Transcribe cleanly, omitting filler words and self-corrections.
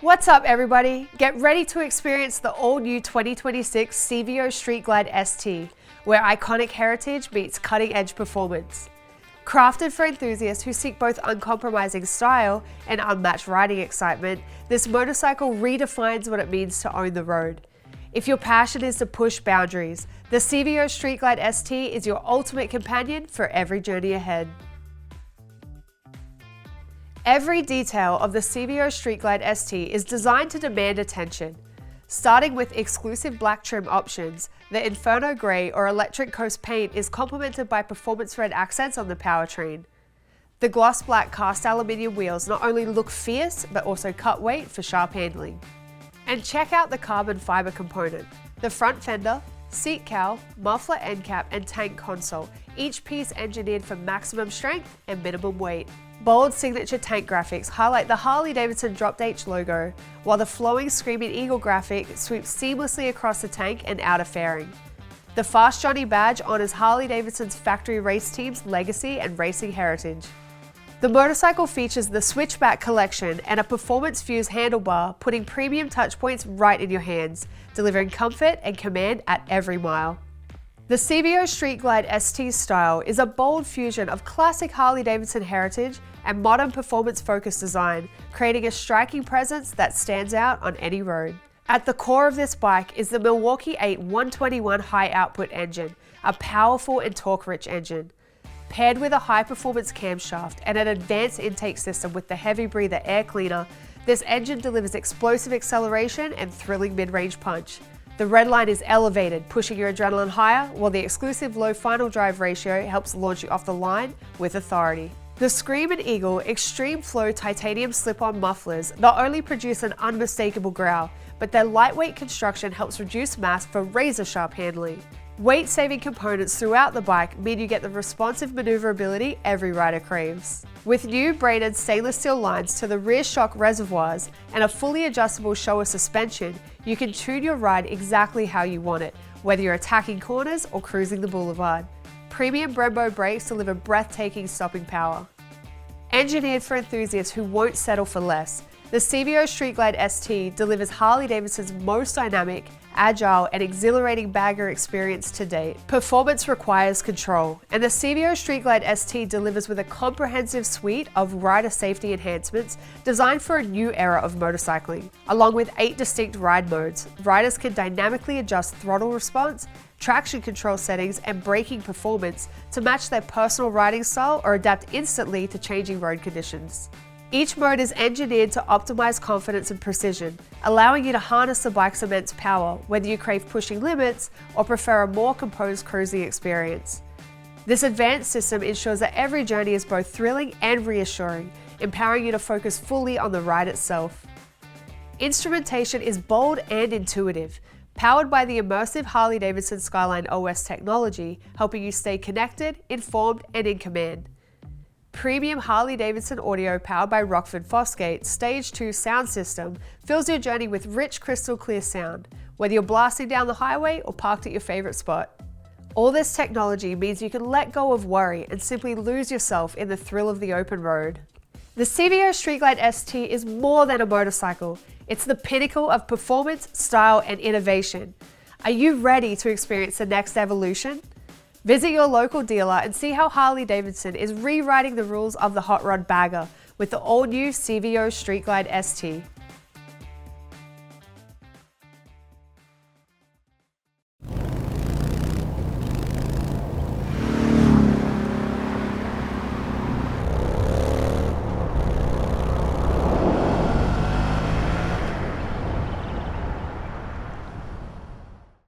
What's up everybody? Get ready to experience the all-new 2026 CVO Street Glide ST, where iconic heritage meets cutting-edge performance. Crafted for enthusiasts who seek both uncompromising style and unmatched riding excitement, this motorcycle redefines what it means to own the road. If your passion is to push boundaries, the CVO Street Glide ST is your ultimate companion for every journey ahead. Every detail of the CVO Street Glide ST is designed to demand attention. Starting with exclusive black trim options, the Inferno Grey or Electric Coast paint is complemented by performance red accents on the powertrain. The gloss black cast aluminium wheels not only look fierce, but also cut weight for sharp handling. And check out the carbon fiber component. The front fender, seat cowl, muffler end cap, and tank console, each piece engineered for maximum strength and minimum weight. Bold signature tank graphics highlight the Harley-Davidson Dropped H logo, while the flowing Screaming Eagle graphic sweeps seamlessly across the tank and outer fairing. The Fast Johnny badge honors Harley-Davidson's factory race team's legacy and racing heritage. The motorcycle features the Switchback collection and a performance-fused handlebar, putting premium touchpoints right in your hands, delivering comfort and command at every mile. The CVO Street Glide ST style is a bold fusion of classic Harley-Davidson heritage and modern performance-focused design, creating a striking presence that stands out on any road. At the core of this bike is the Milwaukee-Eight 121 high-output engine, a powerful and torque-rich engine. Paired with a high-performance camshaft and an advanced intake system with the heavy breather air cleaner, this engine delivers explosive acceleration and thrilling mid-range punch. The redline is elevated, pushing your adrenaline higher, while the exclusive low final drive ratio helps launch you off the line with authority. The Screaming Eagle Extreme Flow titanium slip-on mufflers not only produce an unmistakable growl, but their lightweight construction helps reduce mass for razor-sharp handling. Weight-saving components throughout the bike mean you get the responsive maneuverability every rider craves. With new braided stainless steel lines to the rear shock reservoirs and a fully adjustable SHOWA suspension, you can tune your ride exactly how you want it, whether you're attacking corners or cruising the boulevard. Premium Brembo brakes deliver breathtaking stopping power. Engineered for enthusiasts who won't settle for less, the CVO Street Glide ST delivers Harley-Davidson's most dynamic, agile, and exhilarating bagger experience to date. Performance requires control, and the CVO Street Glide ST delivers with a comprehensive suite of Rider Safety Enhancements designed for a new era of motorcycling. Along with 8 distinct ride modes, riders can dynamically adjust throttle response, traction control settings, and braking performance to match their personal riding style or adapt instantly to changing road conditions. Each mode is engineered to optimize confidence and precision, allowing you to harness the bike's immense power, whether you crave pushing limits or prefer a more composed cruising experience. This advanced system ensures that every journey is both thrilling and reassuring, empowering you to focus fully on the ride itself. Instrumentation is bold and intuitive, powered by the immersive Harley-Davidson Skyline OS technology, helping you stay connected, informed, and in command. Premium Harley-Davidson audio powered by Rockford Fosgate's Stage 2 sound system fills your journey with rich crystal clear sound, whether you're blasting down the highway or parked at your favorite spot. All this technology means you can let go of worry and simply lose yourself in the thrill of the open road. The CVO Street Glide ST is more than a motorcycle. It's the pinnacle of performance, style, and innovation. Are you ready to experience the next evolution? Visit your local dealer and see how Harley-Davidson is rewriting the rules of the hot rod bagger with the all-new CVO Street Glide ST.